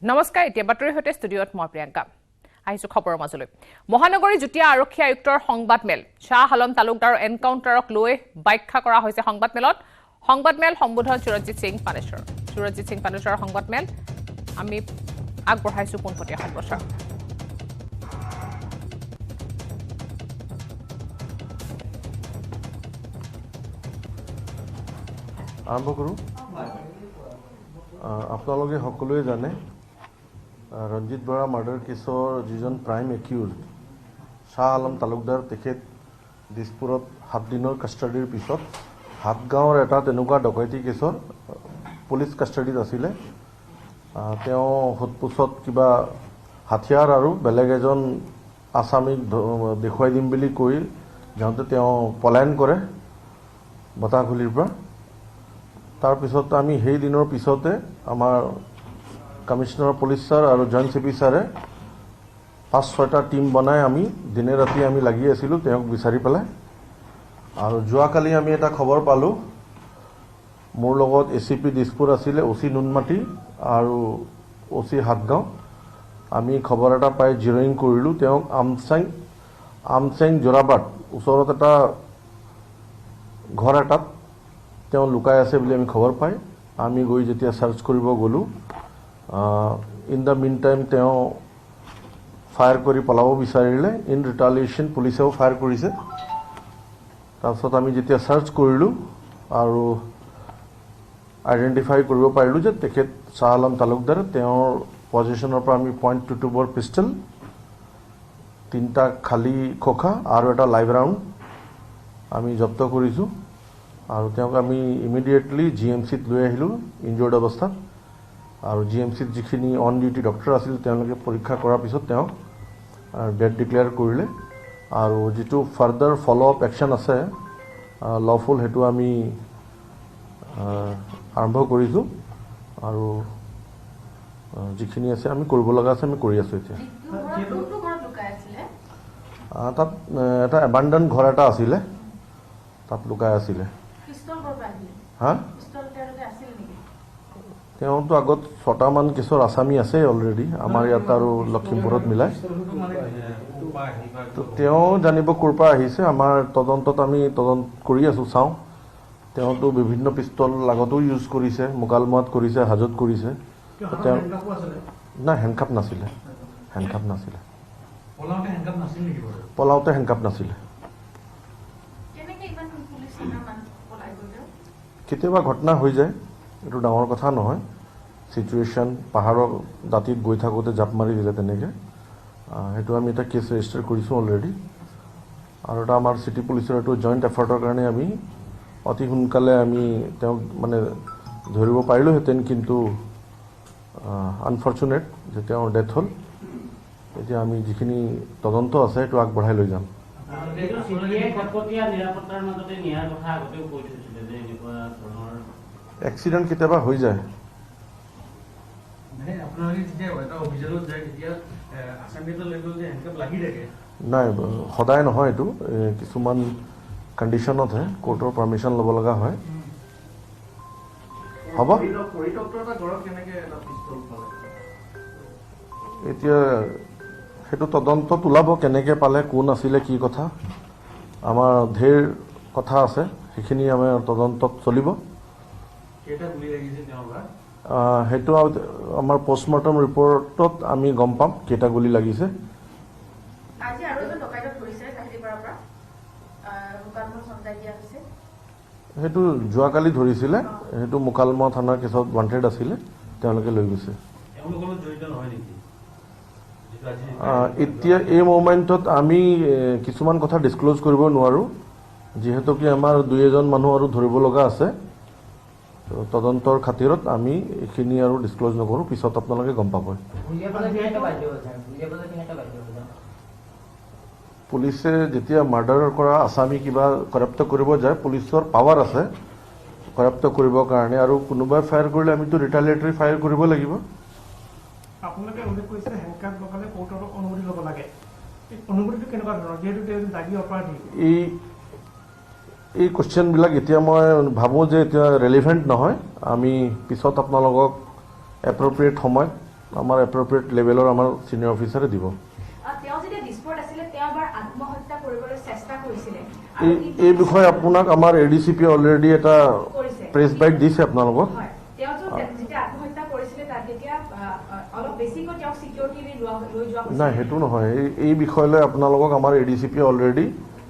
নমস্কাৰ এতিয়া বাতৰিৰ সৈতে ষ্টুডিঅ'ত মই প্ৰিয়ংকা আহিছো খবৰৰ মাজলৈ মহানগৰী যুটীয়া আৰক্ষী আয়ুক্তৰ সংবাদমেল শাহ আলম তালুকদাৰৰ এনকাউণ্টাৰক লৈ ব্যাখ্যা কৰা হৈছে সংবাদমেল সম্বোধন সুৰজিৎ সিং পানেশ্বৰৰ সংবাদমেল আমি আগবঢ়াইছো পোনপটীয়া সম্প্ৰচাৰ আৰম্ভ কৰোঁ আপোনালোকে সকলোৱে জানে ৰঞ্জিত বৰা মাৰ্ডাৰ কেছৰ যিজন প্ৰাইম একিউজ শাহ আলম তালুকদাৰ তেখেত দিছপুৰত 7 দিনৰ কাষ্টাডিৰ পিছত হাতগাঁৱৰ এটা তেনেকুৱা ডকাইতি কেছৰ পুলিচ কাষ্টাডিত আছিলে তেওঁ সোধপোছত কিবা হাথিয়াৰ আৰু বেলেগ এজন আসামীক দেখুৱাই দিম বুলি কৈ যাওঁতে তেওঁ পলায়ন কৰে বতাহগুলিৰ পৰা তাৰপিছত আমি সেই দিনৰ পিছতে আমাৰ কমিশনাৰ পুলিচ ছাৰ আৰু জইণ্ট চিপি ছাৰে 5-6টা টিম বনাই আমি দিনে ৰাতি আমি লাগি আছিলোঁ তেওঁক বিচাৰি পেলাই আৰু যোৱাকালি আমি এটা খবৰ পালোঁ মোৰ লগত এচিপি দিছপুৰ আছিলে ওচি নুনমাটি আৰু ওচি হাতগাঁও আমি খবৰ এটা পাই জিৰ'ইং কৰিলোঁ তেওঁক আমচেং জোৰাবাট ওচৰত এটা ঘৰ এটাত তেওঁ লুকাই আছে বুলি আমি খবৰ পাই আমি গৈ যেতিয়া সাৰ্চ কৰিব গ'লোঁ ইন দ্য মিন টাইম তেওঁ ফায়াৰ কৰি পলাব বিচাৰিলে ইন ৰিটালিয়েশ্যন পুলিচেও ফায়াৰ কৰিছে তাৰপিছত আমি যেতিয়া সাৰ্চ কৰিলোঁ আৰু আইডেণ্টিফাই কৰিব পাৰিলোঁ যে তেখেত শাহ আলম তালুকদাৰ তেওঁৰ পজিশ্যনৰ পৰা আমি .22 বৰ পিষ্টল 3টা খালী খোখা আৰু এটা লাইভ ৰাউণ্ড আমি জব্দ কৰিছোঁ আৰু তেওঁক আমি ইমিডিয়েটলি GMCত লৈ আহিলোঁ ইনজৰ্ড অৱস্থাত আৰু GMCত যিখিনি অন ডিউটি ডক্টৰ আছিল তেওঁলোকে পৰীক্ষা কৰাৰ পিছত তেওঁক ডেড ডিক্লেয়াৰ কৰিলে আৰু যিটো ফাৰ্দাৰ ফল' আপ একশ্যন আছে লফুল সেইটো আমি আৰম্ভ কৰিছোঁ আৰু যিখিনি আছে আমি কৰিব লগা আছে আমি কৰি আছোঁ এতিয়া তাত এটা এবাণ্ডন ঘৰ এটা আছিলে তাত লুকাই আছিলে হা তেওঁতো আগত 6টামান কেছৰ আসামী আছে অলৰেডি আমাৰ ইয়াত আৰু লখিমপুৰত মিলাই তো তেওঁ জানিব ক'ৰ পৰা আহিছে আমাৰ তদন্তত আমি তদন্ত কৰি আছোঁ চাওঁ তেওঁতো বিভিন্ন পিষ্টল আগতেও ইউজ কৰিছে মোকালমত কৰিছে হাজত কৰিছে তেওঁ নাই হেণ্ডকাপ নাছিলে পলাওঁতে হেণ্ডকাপ নাছিলে কেতিয়াবা ঘটনা হৈ যায় এইটো ডাঙৰ কথা নহয় চিটুৱেশ্যন পাহাৰৰ দাঁতিত গৈ থাকোঁতে জাপ মাৰি দিলে তেনেকৈ সেইটো আমি এটা কেছ ৰেজিষ্টাৰ কৰিছোঁ অলৰেডি আৰু এটা আমাৰ চিটি পুলিচৰ এইটো জইণ্ট এফৰ্টৰ কাৰণে আমি অতি সোনকালে আমি তেওঁক মানে ধৰিব পাৰিলোঁহেঁতেন কিন্তু আনফৰ্চুনেট যে তেওঁৰ ডেথ হ'ল এতিয়া আমি যিখিনি তদন্ত আছে সেইটো আগবঢ়াই লৈ যাম এক্সিডেণ্ট কেতিয়াবা হৈ যায় নাই সদায় নহয় এইটো কিছুমান কণ্ডিশ্যনতহে কোৰ্টৰ পাৰ্মিশ্যন ল'ব লগা হয় হ'ব এতিয়া সেইটো তদন্তত ওলাব কেনেকৈ পালে কোন আছিলে কি কথা আমাৰ ঢেৰ কথা আছে সেইখিনি আমাৰ তদন্তত চলিব সেইটো আমাৰ পষ্টমৰ্টম ৰিপৰ্টত আমি গম পাম কেইটা গুলি লাগিছে সেইটো যোৱাকালি ধৰিছিলে সেইটো মোকালমোৱা থানাৰ কেছত ৱান্টেড আছিলে তেওঁলোকে লৈ গৈছে এতিয়া এই মোমেণ্টত আমি কিছুমান কথা ডিছক্ল'জ কৰিব নোৱাৰোঁ যিহেতুকে আমাৰ 2-এজন মানুহ আৰু ধৰিব লগা আছে তদন্তৰ খাতিৰত আমি এইখিনি আৰু ডিছক্ল'জ নকৰোঁ পিছত আপোনালোকে গম পাব পুলিচে যেতিয়া মাৰ্ডাৰ কৰা আসামী কিবা কৰাপ্ত কৰিব যায় পুলিচৰ পাৱাৰ আছে কৰাপ্ত কৰিবৰ কাৰণে আৰু কোনোবাই ফায়াৰ কৰিলে আমিতো ৰিটালিয়েটৰী ফায়াৰ কৰিব লাগিব আপোনালোকে উল্লেখ কৰিছে হেণ্ডকাপ লগালে কোৰ্টৰ অনুমতি ল'ব লাগে অনুমতিটো কেনেকুৱা ধৰণৰ যিহেতু তেওঁ দাগী অপৰাধী এই কোৱেশ্চনবিলাক এতিয়া মই ভাবোঁ যে এতিয়া ৰেলিভেণ্ট নহয় আমি পিছত আপোনালোকক এপ্ৰপ্ৰিয়েট সময়ত আমাৰ এপ্ৰপ্ৰিয়েট লেভেলৰ আমাৰ ছিনিয়ৰ অফিচাৰে দিব। তেওঁ যেতিয়া ডিস্প'ৰ্ট আছিলে তেওঁ এবাৰ আত্মহত্যা কৰিবলৈ চেষ্টা কৰিছিলে। এই বিষয়ে আপোনাক আমাৰ ADCP অলৰেডি এটা প্ৰেছ বাইট দিছে আপোনালোকক। তেওঁ যেতিয়া আত্মহত্যা কৰিছিলে তাত তেতিয়া অলপ বেছিকৈ তেওঁক ছিকিউৰিটি লৈ যোৱা হৈছিল। নাই, সেইটো নহয়। এই বিষয়লৈ আপোনালোকক আমাৰ ADCP অলৰেডি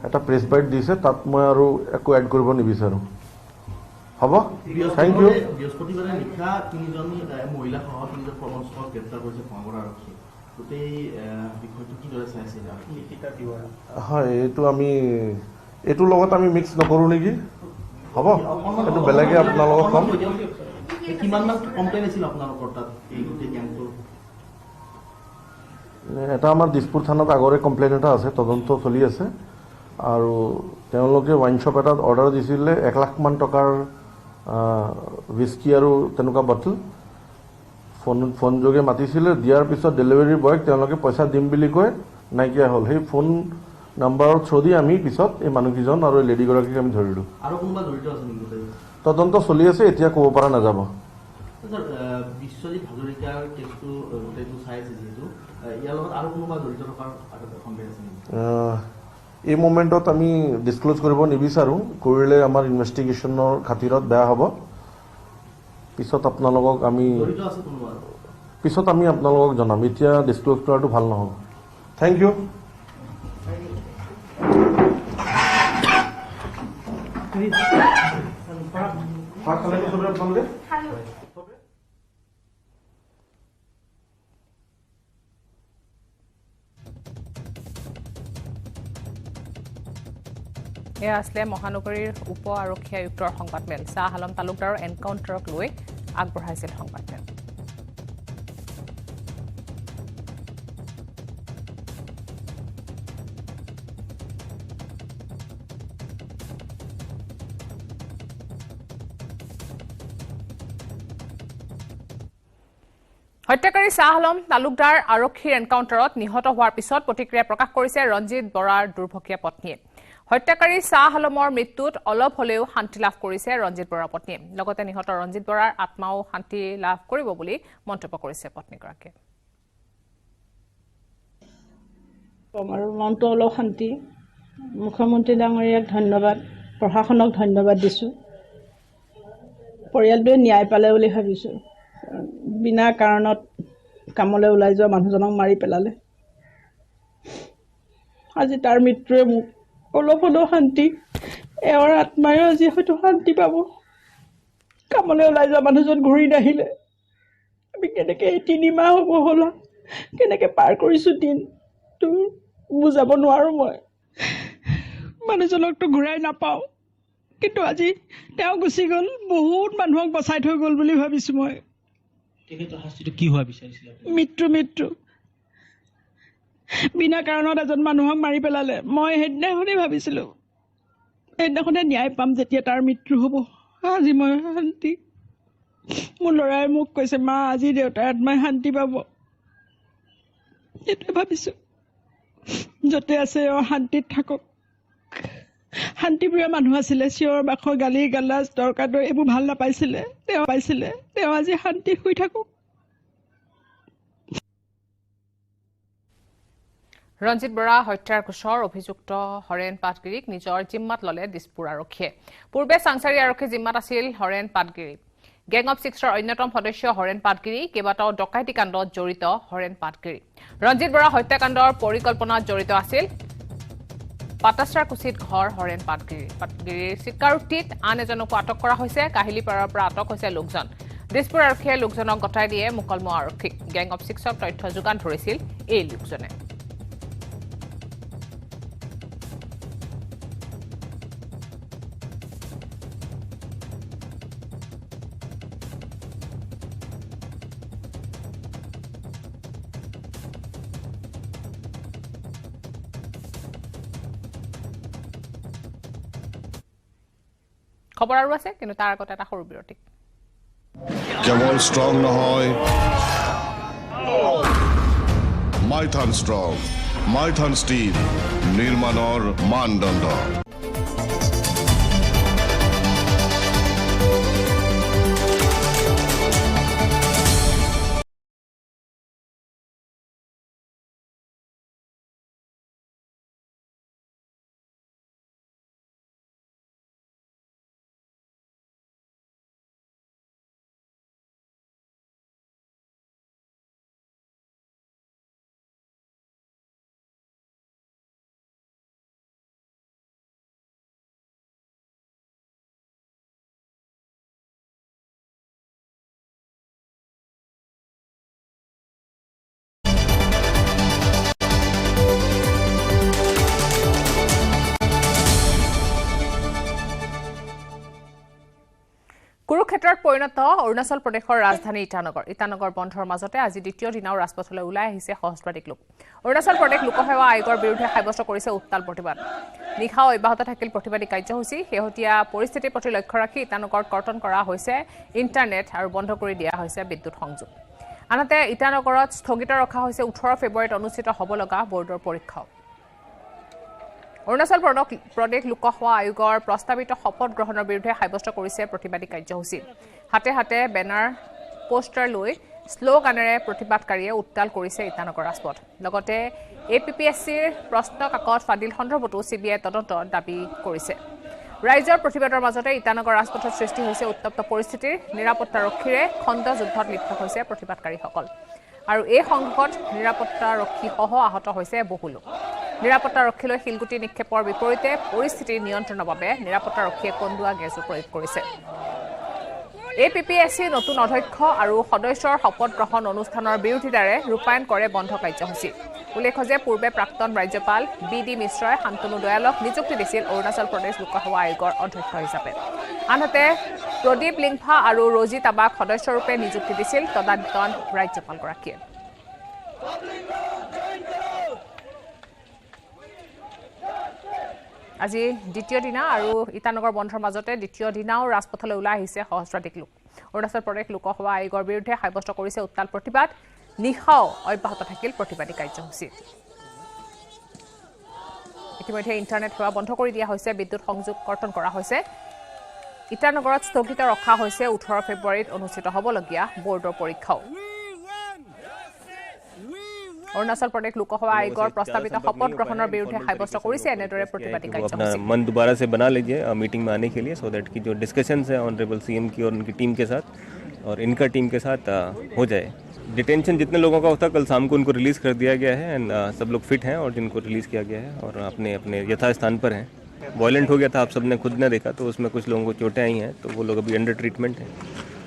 এটা প্ৰেছ বাইট দিছে, তাত মই আৰু একো এড কৰিব নিবিচাৰোঁ। হ'ব, থেংক ইউ। বৃহস্পতিবাৰে নিশা 3জন মহিলা সহ 3জন প্ৰবঞ্চকক গ্ৰেপ্তাৰ কৰিছে ভঙাগড়া আৰক্ষী। গোটেই বিষয়টো কিদৰে চাইছে? হয়, এইটোৰ লগত আমি মিক্স নকৰোঁ নেকি? হ'ব, এইটো বেলেগে আপোনালোকক ক'ম। কিমানমান কমপ্লেইন আছিল আপোনালোকৰ তাত এই গোটেই কেম্পটোৰ? এটা আমাৰ দিছপুৰ থানাত আগৰে কমপ্লেইন এটা আছে, তদন্ত চলি আছে। আৰু তেওঁলোকে ৱাইন শ্বপ এটাত অৰ্ডাৰ দিছিলে 1 লাখমান টকাৰ হুইস্কি আৰু তেনেকুৱা বটল। ফোন যোগে মাতিছিলে, দিয়াৰ পিছত ডেলিভাৰী বয়ক তেওঁলোকে পইচা দিম বুলি কৈ নাইকিয়া হ'ল। সেই ফোন নাম্বাৰৰ থ্ৰু দি আমি পিছত এই মানুহকেইজন আৰু লেডিগৰাকীক আমি ধৰিলোঁ। আৰু কোনোবা জড়িত আছে নেকি? তদন্ত চলি আছে, এতিয়া ক'ব পৰা নাযাব। বিশ্বজিৎ হাজৰিকাৰ কেছটো গোটেইটো চাই আছে যিহেতু, ইয়াৰ লগত আৰু কোনোবা জড়িত থকাৰ সন্দেহ আছে নেকি? এই মোমেণ্টত আমি ডিছক্ল'জ কৰিব নিবিচাৰোঁ, কৰিলে আমাৰ ইনভেষ্টিগেশ্যনৰ খাতিৰত বেয়া হ'ব। পিছত আপোনালোকক আমি জনাম, এতিয়া ডিছক্ল'জ কৰাটো ভাল নহ'ব। Thank you. এয়া আছিলে মহানগৰীৰ উপ আৰক্ষী আয়ুক্তৰ সংবাদমেল। শ্বাহ আলম তালুকদাৰৰ এনকাউণ্টাৰক লৈ আগবঢ়াইছিল সংবাদমেল। হত্যাকাৰী শ্বাহ আলম তালুকদাৰ আৰক্ষীৰ এনকাউণ্টাৰত নিহত হোৱাৰ পিছত প্ৰতিক্ৰিয়া প্ৰকাশ কৰিছে ৰঞ্জিত বৰাৰ দুৰ্ভগীয়া পত্নীয়ে। হত্যাকাৰী শ্বাহ আলমৰ মৃত্যুত অলপ হলেও শান্তি লাভ কৰিছে ৰঞ্জিত বৰাৰ পত্নীয়ে। লগতে নিহত ৰঞ্জিত বৰাৰ আত্মাও শান্তি লাভ কৰিব বুলি মন্তব্য কৰিছে পত্নীগৰাকীয়ে। আৰু মনটো অলপ শান্তি। মুখ্যমন্ত্ৰী ডাঙৰীয়াক ধন্যবাদ, প্ৰশাসনক ধন্যবাদ দিছোঁ। পৰিয়ালটোৱে ন্যায় পালে বুলি ভাবিছোঁ। বিনা কাৰণত কামলৈ ওলাই যোৱা মানুহজনক মাৰি পেলালে। আজি তাৰ মৃত্যুৱে মোক অলপ হ'লেও শান্তি, এওঁৰ আত্মায়ো আজি হয়তো শান্তি পাব। কামলৈ ওলাই যোৱা মানুহজন ঘূৰি নাহিলে আমি কেনেকৈ 3 মাহ হ'ব হ'ল কেনেকৈ পাৰ কৰিছোঁ দিনটো বুজাব নোৱাৰোঁ। মই মানুহজনকতো ঘূৰাই নাপাওঁ, কিন্তু আজি তেওঁ গুচি গ'ল, বহুত মানুহক বচাই থৈ গ'ল বুলি ভাবিছোঁ মই। মৃত্যু বিনা কাৰণত এজন মানুহক মাৰি পেলালে। মই সেইদিনাখনেই ভাবিছিলোঁ, সেইদিনাখনে ন্যায় পাম যেতিয়া তাৰ মৃত্যু হ'ব। আজি মই শান্তি। মোৰ ল'ৰাই মোক কৈছে, মা আজি দেউতাৰ আত্মাই শান্তি পাব। সেইটোৱে ভাবিছোঁ। য'তে আছে শান্তিত থাকক। শান্তিপ্ৰিয় মানুহ আছিলে, চিঞৰ বাখৰ গালি গালাজ তৰ্কাতৰ এইবোৰ ভাল নাপাইছিলে। তেওঁ আজি শান্তিত শুই থাকক। ৰঞ্জিত বৰা হত্যাৰ গোচৰ অভিযুক্ত হৰেণ পাটগিৰিক নিজৰ জিম্মাত ল'লে দিছপুৰ আৰক্ষীয়ে। পূৰ্বে চাংচাৰী আৰক্ষী জিম্মাত আছিল হৰেণ পাটগিৰি। গেং অফ ছিক্সৰ অন্যতম সদস্য হৰেণ পাটগিৰি, কেইবাটাও ডকাইতি কাণ্ডত জড়িত হৰেণ পাটগিৰি। ৰঞ্জিত বৰা হত্যাকাণ্ডৰ পৰিকল্পনাত জড়িত আছিল পাটাচাৰকুছিত ঘৰ হৰেণ পাটগিৰিৰ। পাটগিৰিৰ স্বীকাৰোক্তিত আন এজনকো আটক কৰা হৈছে। কাহিলীপাৰাৰ পৰা আটক হৈছে লোকজন। দিছপুৰ আৰক্ষীয়ে লোকজনক গতাই দিয়ে মুকলমুৱা আৰক্ষীক। গেং অফ ছিক্সক তথ্য যোগান ধৰিছিল এই লোকজনে। খবৰ আৰু আছে, কিন্তু তাৰ আগতে এটা সৰু বিৰতি। কেৱল ষ্ট্ৰং নহয়, মাইথান ষ্ট্ৰং, মাইথান ষ্টীল, নিৰ্মাণৰ মানদণ্ড। ক্ষেত্ৰত পৰিণত অৰুণাচল প্ৰদেশৰ ৰাজধানী ইটানগৰ বন্ধৰ মাজতে আজি দ্বিতীয় দিনাও ৰাজপথলৈ ওলাই আহিছে সহস্ৰাধিক লোক অৰুণাচল প্ৰদেশ লোকসেৱা আয়োগৰ বিৰুদ্ধে সাব্যস্ত কৰিছে উত্তাল প্ৰতিবাদ নিশাও অব্যাহত থাকিল প্ৰতিবাদী কাৰ্যসূচী শেহতীয়া পৰিস্থিতিৰ প্ৰতি লক্ষ্য ৰাখি ইটানগৰত কৰ্তন কৰা হৈছে ইণ্টাৰনেট আৰু বন্ধ কৰি দিয়া হৈছে বিদ্যুৎ সংযোগ আনহাতে ইটানগৰত স্থগিত ৰখা হৈছে 18 ফেব্ৰুৱাৰীত অনুষ্ঠিত হ'ব লগা বৰ্ডৰ পৰীক্ষাও অৰুণাচল প্ৰদেশ লোকসেৱা আয়োগৰ প্ৰস্তাৱিত শপত গ্ৰহণৰ বিৰুদ্ধে সাব্যস্ত কৰিছে প্ৰতিবাদী কাৰ্যসূচী হাতে হাতে বেনাৰ পোষ্টাৰ লৈ শ্লোগানেৰে প্ৰতিবাদকাৰীয়ে উত্তাল কৰিছে ইটানগৰ ৰাজপথ লগতে APPSCৰ প্ৰশ্ন কাকত ফাদিল সন্দৰ্ভতো CBI তদন্তৰ দাবী কৰিছে ৰাইজৰ প্ৰতিবাদৰ মাজতে ইটানগৰ ৰাজপথত সৃষ্টি হৈছে উত্তপ্ত পৰিস্থিতিৰ নিৰাপত্তাৰক্ষীৰে খণ্ড যুদ্ধত লিপ্ত হৈছে প্ৰতিবাদকাৰীসকল আৰু এই সংঘাতত নিৰাপত্তাৰক্ষীসহ আহত হৈছে বহু লোক নিৰাপত্তাৰক্ষীলৈ শিলগুটি নিক্ষেপৰ বিপৰীতে পৰিস্থিতিৰ নিয়ন্ত্ৰণৰ বাবে নিৰাপত্তাৰক্ষীয়ে কন্দুৱা গেছো প্ৰয়োগ কৰিছে APPSC নতুন অধ্যক্ষ আৰু সদস্যৰ শপত গ্ৰহণ অনুষ্ঠানৰ বিৰোধিতাৰে ৰূপায়ণ কৰে বন্ধ কাৰ্যসূচী উল্লেখ্য যে পূৰ্বে প্ৰাক্তন ৰাজ্যপাল BD মিশ্ৰই শান্তনু দয়ালক নিযুক্তি দিছিল অৰুণাচল প্ৰদেশ লোকসেৱা আয়োগৰ অধ্যক্ষ হিচাপে আনহাতে প্ৰদীপ লিংফা আৰু ৰজি তাবাক সদস্যৰূপে নিযুক্তি দিছিল তদানীন্তন ৰাজ্যপালগৰাকীয়ে আজি দ্বিতীয় দিনা আৰু ইটানগৰ বন্ধৰ মাজতে দ্বিতীয় দিনাও ৰাজপথলৈ ওলাই আহিছে সহস্ৰাধিক লোক অৰুণাচল প্ৰদেশ লোকসেৱা আয়োগৰ বিৰুদ্ধে সাব্যস্ত কৰিছে উত্তাল প্ৰতিবাদ নিশাও অব্যাহত থাকিল প্ৰতিবাদী কাৰ্যসূচী ইতিমধ্যে ইণ্টাৰনেট সেৱা বন্ধ কৰি দিয়া হৈছে বিদ্যুৎ সংযোগ কৰ্তন কৰা হৈছে ইটানগৰত স্থগিত ৰখা হৈছে 18 ফেব্ৰুৱাৰীত অনুষ্ঠিত হ'বলগীয়া বৰ্ডৰ পৰীক্ষাও অৰুণাচল प्रदेश लोकसभा आयोगৰ प्रस्तावित शपथ ग्रहणৰ বিৰুদ্ধে সাব্যস্ত কৰিছে এনেদৰে প্ৰতিবাদী কাৰ্যসূচী मन दोबारा से बना लीजिए मीटिंग में आने के लिए सो दैट की जो डिस्कशंस है ऑनरेबल सीएम की और उनकी टीम के साथ और इनका टीम के साथ हो जाए डिटेंशन जितने लोगों का होता कल शाम को उनको रिलीज़ कर दिया गया है एंड सब लोग फिट हैं और जिनको रिलीज़ किया गया है और अपने अपने यथास्थान पर हैं वायलेंट हो गया था आप सबने खुद ने देखा तो उसमें कुछ लोगों को चोटें आई हैं तो वो लोग अभी अंडर ट्रीटमेंट हैं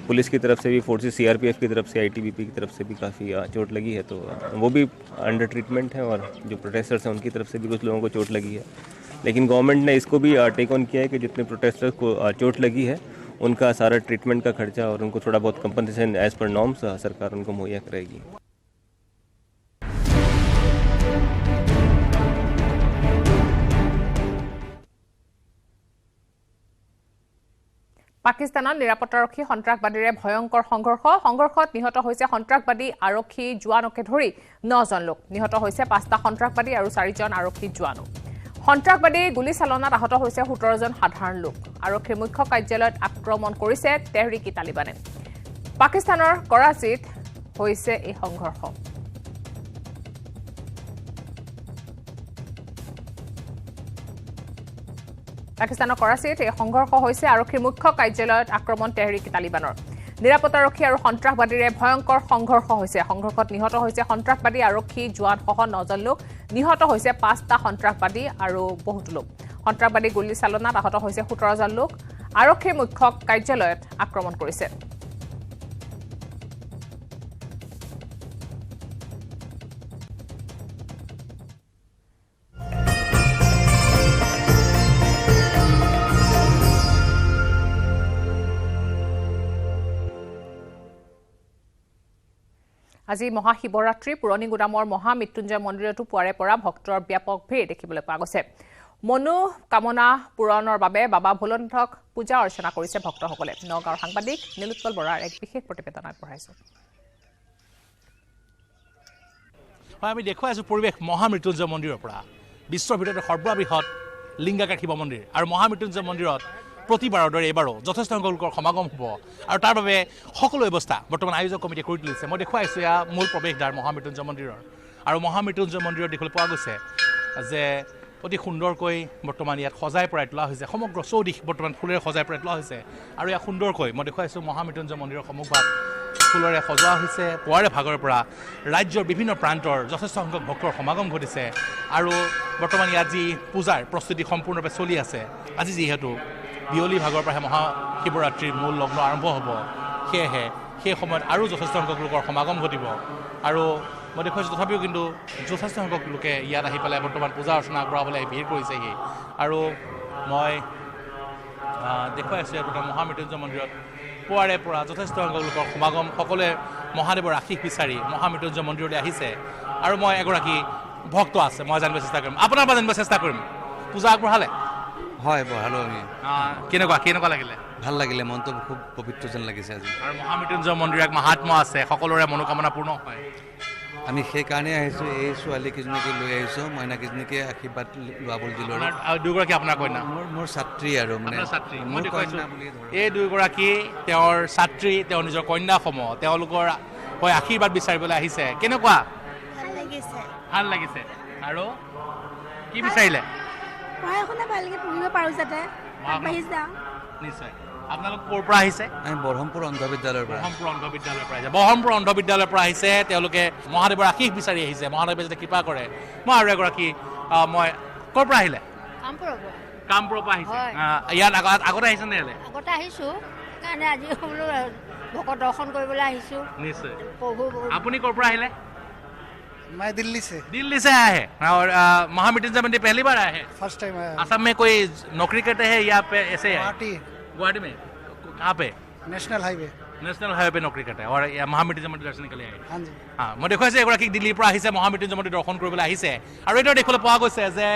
पुलिस की तरफ से भी फोर्सेस CRPF की तरफ से ITBP की तरफ से भी काफ़ी चोट लगी है तो वो भी अंडर ट्रीटमेंट है और जो प्रोटेस्टर्स हैं उनकी तरफ से भी कुछ लोगों को चोट लगी है लेकिन गवर्नमेंट ने इसको भी टेक ऑन किया है कि जितने प्रोटेस्टर्स को चोट लगी है उनका सारा ट्रीटमेंट का खर्चा और उनको थोड़ा बहुत कंपनसेशन एज पर नॉर्म्स सरकार उनको मुहैया कराएगी পাকিস্তানত নিৰাপত্তাৰক্ষী সন্ত্ৰাসবাদীৰে ভয়ংকৰ সংঘৰ্ষত নিহত হৈছে সন্ত্ৰাসবাদী আৰক্ষী জোৱানকে ধৰি 9জন লোক নিহত হৈছে 5টা সন্ত্ৰাসবাদী আৰু 4জন আৰক্ষী জোৱানো সন্ত্ৰাসবাদী গুলীচালনাত আহত হৈছে 17জন সাধাৰণ লোক আৰক্ষীৰ মুখ্য কাৰ্যালয়ত আক্ৰমণ কৰিছে তেহৰিক-ই-তালিবানে পাকিস্তানৰ কৰাচীত হৈছে এই সংঘৰ্ষ পাকিস্তানৰ কৰাচীত এই সংঘৰ্ষ হৈছে আৰক্ষীৰ মুখ্য কাৰ্যালয়ত আক্ৰমণ তেহৰিক-ই-তালিবানৰ নিৰাপত্তাৰক্ষী আৰু সন্ত্ৰাসবাদীৰে ভয়ংকৰ সংঘৰ্ষ হৈছে সংঘৰ্ষত নিহত হৈছে সন্ত্ৰাসবাদী আৰক্ষী জোৱানসহ 9জন লোক নিহত হৈছে 5টা সন্ত্ৰাসবাদী আৰু বহুতো লোক সন্ত্ৰাসবাদী গুলীচালনাত আহত হৈছে 17জন লোক আৰক্ষীৰ মুখ্য কাৰ্যালয়ত আক্ৰমণ কৰিছে আজি মহাশিৱৰাত্ৰি পুৰণি গুদামৰ মহামৃত্যুঞ্জয় মন্দিৰতো পুৱাৰে পৰা ভক্তৰ ব্যাপক ভিৰ দেখিবলৈ পোৱা গৈছে মনো কামনা পূৰণৰ বাবে বাবা ভোলেনাথক পূজা অৰ্চনা কৰিছে ভক্তসকলে নগাঁৱৰ সাংবাদিক নীলোৎপল বৰাৰ এক বিশেষ প্ৰতিবেদন আগবঢ়াইছো আমি দেখুৱাই আছো পৰিৱেশ মহামৃত্যুঞ্জয় মন্দিৰৰ পৰা বিশ্বৰ ভিতৰতে সৰ্ববৃহৎ লিংগাকাৰ শিৱ মন্দিৰ আৰু মহামৃত্যুঞ্জয় মন্দিৰত প্ৰতিবাৰৰ দৰে এবাৰো যথেষ্ট সংখ্যক লোকৰ সমাগম হ'ব আৰু তাৰ বাবে সকলো ব্যৱস্থা বৰ্তমান আয়োজক কমিটিয়ে কৰি তুলিছে মই দেখুৱাই আছোঁ এয়া মূল প্ৰৱেশদ্বাৰ মহামৃত্যুঞ্জয় মন্দিৰৰ আৰু মহামৃত্যুঞ্জয় মন্দিৰত দেখিবলৈ পোৱা গৈছে যে অতি সুন্দৰকৈ বৰ্তমান ইয়াত সজাই পৰাই তোলা হৈছে সমগ্ৰ চৌদিশ বৰ্তমান ফুলেৰে সজাই পৰাই তোলা হৈছে আৰু ইয়াত সুন্দৰকৈ মই দেখুৱাইছোঁ মহামৃত্যুঞ্জয় মন্দিৰৰ সন্মুখভাগ ফুলেৰে সজোৱা হৈছে পুৱাৰে ভাগৰ পৰা ৰাজ্যৰ বিভিন্ন প্ৰান্তৰ যথেষ্ট সংখ্যক ভক্তৰ সমাগম ঘটিছে আৰু বৰ্তমান ইয়াত যি পূজাৰ প্ৰস্তুতি সম্পূৰ্ণৰূপে চলি আছে আজি যিহেতু বিয়লি ভাগৰ পৰাহে মহাশিৱৰাত্ৰিৰ মূল লগ্ন আৰম্ভ হ'ব সেয়েহে সেই সময়ত আৰু যথেষ্ট সংখ্যক লোকৰ সমাগম ঘটিব আৰু মই দেখুৱাইছোঁ তথাপিও কিন্তু যথেষ্ট সংখ্যক লোকে ইয়াত আহি পেলাই বৰ্তমান পূজা অৰ্চনা আগবঢ়াবলৈ ভিৰ কৰিছেহি আৰু মই দেখুৱাই আছোঁ ইয়াত মহামৃত্যুঞ্জয় মন্দিৰত পুৱাৰে পৰা যথেষ্ট সংখ্যক লোকৰ সমাগম, সকলোৱে মহাদেৱৰ আশীষ বিচাৰি মহামৃত্যুঞ্জয় মন্দিৰলৈ আহিছে। আৰু মই এগৰাকী ভক্ত আছে, মই জানিব চেষ্টা কৰিম, আপোনাৰ পৰা জানিব চেষ্টা কৰিম। পূজা আগবঢ়ালে? হয়, বঢ়ালো আমি। কেনেকুৱা লাগিলে? ভাল লাগিলে, মনটো খুব পবিত্ৰ যেন লাগিছে আজি। আৰু মহামৃত্যুঞ্জয় মন্দিৰ এক মাহাত্ম্য আছে, সকলোৰে মনোকামনা পূৰ্ণ হয়। আমি সেইকাৰণে আহিছোঁ, এই ছোৱালীকেইজনীকে লৈ আহিছোঁ, মইনাকেইজনীকে আশীৰ্বাদ লোৱাবলৈ দিলোঁ। আৰু দুয়োগৰাকী আপোনাৰ কন্যা? মোৰ ছাত্ৰী আৰু মানে মই দেখুৱাইছোঁ এই দুয়োগৰাকী তেওঁৰ ছাত্ৰী, তেওঁৰ নিজৰ কন্যাসমূহ, তেওঁলোকৰ হৈ আশীৰ্বাদ বিচাৰিবলৈ আহিছে। কেনেকুৱা? ভাল লাগিছে। আৰু কি বিচাৰিলে? পঢ়া শুনা ভালকৈ পঢ়িব পাৰোঁ যাতে আগবাঢ়ি যাওঁ। নিশ্চয়। আপোনালোক ক'ৰ পৰা আহিছে? আমি ব্ৰহ্মপুৰ অন্ধ বিদ্যালয়ৰ পৰা। ব্ৰহ্মপুৰ অন্ধ বিদ্যালয়ৰ পৰা আহিছে। তেওঁলোকে মহাদেৱৰ আশীষ বিচাৰি আহিছে, মহাদেৱে যাতে কৃপা কৰে। মই আৰু এগৰাকী, মই ক'ৰ পৰা আহিলে? কামপুৰৰ পৰা আহিছে। ইয়াত আগতে আহিছে নে? আগতে আহিছোঁ, কাৰণে আজি বোলো ভকত দৰ্শন কৰিবলৈ আহিছোঁ। নিশ্চয়। আপুনি ক'ৰ পৰা আহিলে? मैं दिल्ली से आए हैं और महामृत्युंजय मंदिर पहली बार आए हैं? फर्स्ट टाइम आया। असम में कोई नौकरी करते हैं या पे ऐसे? गुवाहाटी में। कहाँ पे? नेशनल हाईवे पे नौकरी करते हैं और महामृत्युंजय मंदिर दर्शन के लिए आए। हाँ जी। हाँ, मैं देखो এগৰাকী দিল্লীৰ পৰা আহিছে, মহামৃত্যুঞ্জয় মন্দিৰ দৰ্শন কৰিবলৈ আহিছে। আৰু এইটো দেখিবলৈ পোৱা গৈছে যে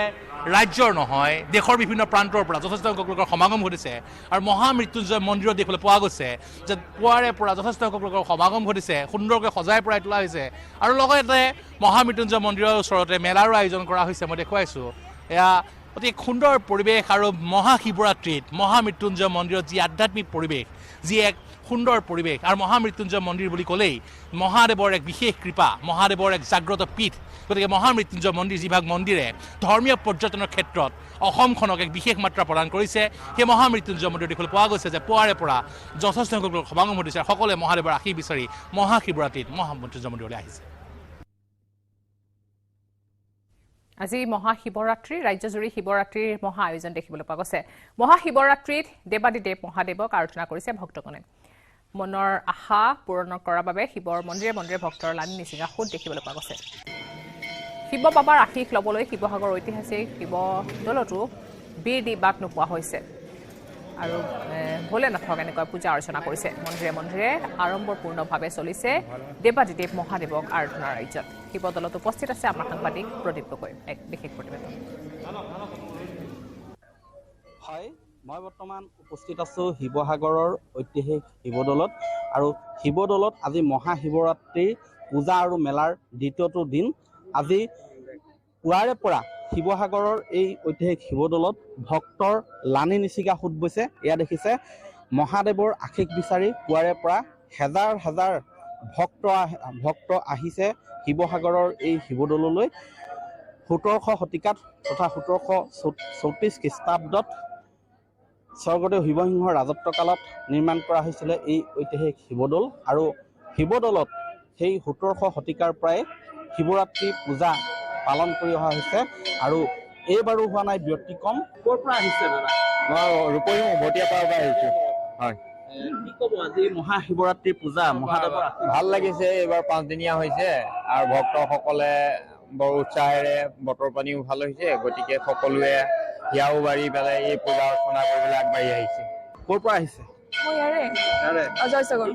ৰাজ্যৰ নহয়, দেশৰ বিভিন্ন প্ৰান্তৰ পৰা যথেষ্ট সংখ্যক লোকৰ সমাগম ঘটিছে। আৰু মহামৃত্যুঞ্জয় মন্দিৰত দেখিবলৈ পোৱা গৈছে যে পুৱাৰে পৰা যথেষ্ট সংখ্যক লোকৰ সমাগম ঘটিছে, সুন্দৰকৈ সজাই পৰাই তোলা হৈছে। আৰু লগতে মহামৃত্যুঞ্জয় মন্দিৰৰ ওচৰতে মেলাৰো আয়োজন কৰা হৈছে, মই দেখুৱাইছোঁ। এয়া অতি সুন্দৰ পৰিৱেশ। আৰু মহাশিৱৰাত্ৰিত মহামৃত্যুঞ্জয় মন্দিৰত যি আধ্যাত্মিক পৰিৱেশ, যি এক সুন্দৰ পৰিৱেশ, আৰু মহামৃত্যুঞ্জয় মন্দিৰ বুলি ক'লেই মহাদেৱৰ এক বিশেষ কৃপা, মহাদেৱৰ এক জাগ্ৰত পীঠ। গতিকে মহামৃত্যুঞ্জয় মন্দিৰ যিভাগ মন্দিৰে ধৰ্মীয় পৰ্যটনৰ ক্ষেত্ৰত অসমখনক এক বিশেষ মাত্ৰা প্ৰদান কৰিছে, সেই মহামৃত্যুঞ্জয় মন্দিৰ দেখিবলৈ পোৱা গৈছে যে পুৱাৰে পৰা যথেষ্ট সংখ্যক লোক সমাগম ঘটিছে। সকলোৱে মহাদেৱৰ আশীষ বিচাৰি মহাশিৱৰাত্ৰিত মহামৃত্যুঞ্জয় মন্দিৰলৈ আহিছে। আজি মহাশিৱৰাত্ৰি, ৰাজ্যজুৰি শিৱৰাত্ৰিৰ মহা আয়োজন দেখিবলৈ পোৱা গৈছে। মহাশিৱৰাত্ৰিত দেৱাদিদেৱ মহাদেৱক আৰাধনা কৰিছে ভক্তগণে। মনৰ আশা পূৰণ কৰাৰ বাবে শিৱৰ মন্দিৰে মন্দিৰে ভক্তৰ লানি নিচিঙা সোঁত দেখিবলৈ পোৱা গৈছে। শিৱ বাবাৰ আশীষ ল'বলৈ শিৱসাগৰ ঐতিহাসিক শিৱদৌলতো বীৰ দি বাট নোপোৱা হৈছে। আৰু ভোলেনাথক এনেকৈ পূজা অৰ্চনা কৰিছে। মন্দিৰে মন্দিৰে আড়ম্বৰপূৰ্ণভাৱে চলিছে দেৱাদিদেৱ মহাদেৱক আৰাধনাৰ ৰাজ্যত। শিৱদৌলত উপস্থিত আছে আমাৰ সাংবাদিক প্ৰদীপ গগৈ। এক বিশেষ প্ৰতিবেদন। হয়, মই বৰ্তমান উপস্থিত আছোঁ শিৱসাগৰৰ ঐতিহাসিক শিৱদৌলত। আৰু শিৱদৌলত আজি মহাশিৱৰাত্ৰিৰ পূজা আৰু মেলাৰ দ্বিতীয়টো দিন। আজি পুৱাৰে পৰা শিৱসাগৰৰ এই ঐতিহাসিক শিৱদৌলত ভক্তৰ লানি নিচিগা সোঁত বৈছে। এয়া দেখিছে, মহাদেৱৰ আশীষ বিচাৰি পুৱাৰে পৰা হেজাৰ হেজাৰ ভক্ত আহিছে শিৱসাগৰৰ এই শিৱদৌললৈ। 17শ শতিকাত তথা 1734 খ্ৰীষ্টাব্দত স্বৰ্গদেউ শিৱসিংহৰ ৰাজত্বকালত নিৰ্মাণ কৰা হৈছিলে এই ঐতিহাসিক শিৱদৌল। আৰু শিৱদৌলত সেই 17শ শতিকাৰ পৰাই শিৱৰাত্ৰি পূজা পালন কৰি অহা হৈছে। আৰু এইবাৰো হোৱা নাই ব্যতিক্ৰম। ক'ৰ পৰা আহিছে দাদা? মই ৰূপহী উভতীয়া পাৰৰ পৰা আহিছোঁ। হয়, কি ক'ব আজি মহাশিৱৰাত্ৰিৰ পূজা? মহাদেৱৰ ভাল লাগিছে, এইবাৰ 5 দিনীয়া হৈছে আৰু ভক্তসকলে বৰ উৎসাহেৰে, বতৰ পানীও ভাল হৈছে, গতিকে সকলোৱে হিয়াও বাঢ়ি পেলাই এই পূজা অৰ্চনা কৰিবলৈ আগবাঢ়ি আহিছে। ক'ৰ পৰা আহিছে? মই ইয়াৰে অজয়সাগৰ।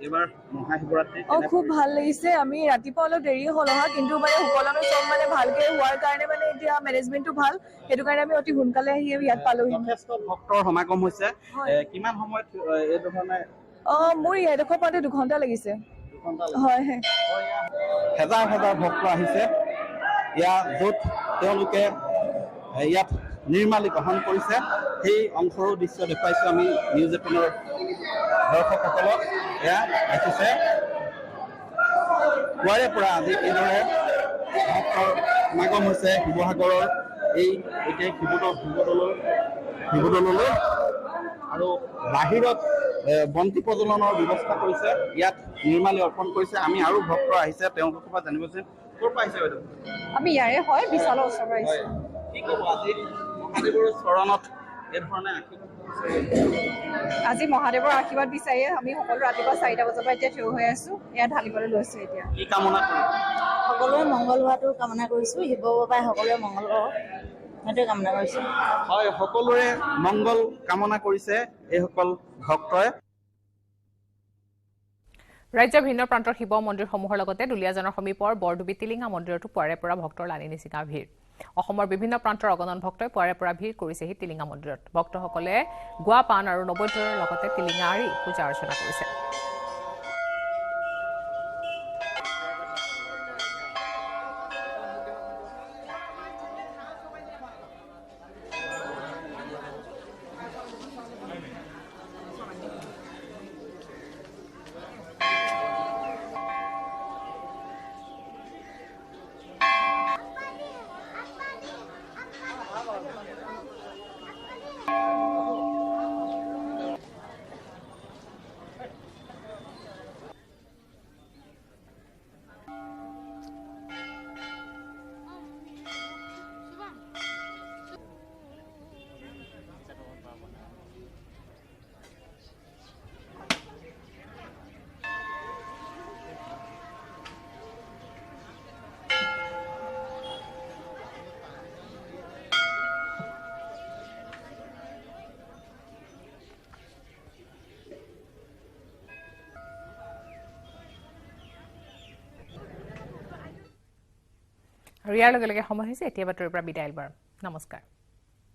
এইবাৰ মহাশিৱৰাত্ৰি খুব ভাল লাগিছে। আমি ৰাতিপুৱা অলপ দেৰি হ'ল অহা, কিন্তু মানে সুকলমে চব মানে ভালকে হোৱাৰ কাৰণে মানে এতিয়া মেনেজমেণ্টটো ভাল, সেইটো কাৰণে আমি অতি সোনকালে আহি ইয়াত পালোহি। যথেষ্ট ভক্তৰ সমাগম হৈছে। কিমান সময়ত এইটো ধৰণে? মোৰ এডোখৰ পাওঁতে 2 ঘণ্টা লাগিছে। হয়, হেজাৰ হেজাৰ ভক্ত আহিছে ইয়াত, য'ত তেওঁলোকে ইয়াত নিৰ্মালি গ্ৰহণ কৰিছে। সেই অংশৰো দৃশ্য দেখুৱাইছোঁ আমি নিউজ 18ৰ দৰ্শকসকলক। এয়া দেখিছে, পুৱাৰে পৰা আজি এইদৰে ভক্তৰ সমাগম হৈছে শিৱসাগৰৰ এই ঐতিহাসিক শিৱদৌললৈ। আৰু বাহিৰত বন্তি প্ৰজ্বলনৰ ব্যৱস্থা কৰিছে, ইয়াত নিৰ্মালি অৰ্পণ কৰিছে। আমি আৰু ভক্ত আহিছে, তেওঁলোকৰ পৰা জানিব বিচাৰিম। ক'ৰ পৰা আহিছে বাইদেউ? আমি ইয়াৰে হয়, বিশালৰ ওচৰৰ পৰা আহিছোঁ। কি ক'ব আজি মহাদেৱৰ চৰণত এই ধৰণে আজি মহাদেৱৰ আশীৰ্বাদ বিচাৰিয়ে আমি সকলো ৰাতিপুৱা 4টা বজাৰ পৰা এতিয়া থিয় হৈ আছোঁ। এয়া ঢালিবলৈ লৈছোঁ। এতিয়া কি কামনা কৰিম? সকলোৱে মংগল হোৱাটো কামনা কৰিছোঁ। শিৱ বাবাই সকলোৱে মংগল কৰক, সেইটোৱে কামনা কৰিছোঁ। হয়, সকলোৰে মংগল কামনা কৰিছে এইসকল ভক্তই। ৰাজ্যৰ ভিন্ন প্ৰান্তৰ শিৱ মন্দিৰসমূহৰ লগতে দুলীয়াজানৰ সমীপৰ বৰডুবি টিলিঙা মন্দিৰতো পুৱাৰে পৰা ভক্তৰ লানি নিচিনা ভিৰ অসমৰ বিভিন্ন প্ৰান্তৰ অগণন ভক্তই পুৱাৰে পৰা ভিৰ কৰিছেহি টিলিঙা মন্দিৰত ভক্তসকলে গোৱা পান আৰু নবদ্ৰৰ লগতে টিলিঙা আৰি পূজা অৰ্চনা কৰিছে আৰু ইয়াৰ লগে লগে সময় হৈছে এতিয়া বাতৰিৰ পৰা বিদায় লোৱাৰ নমস্কাৰ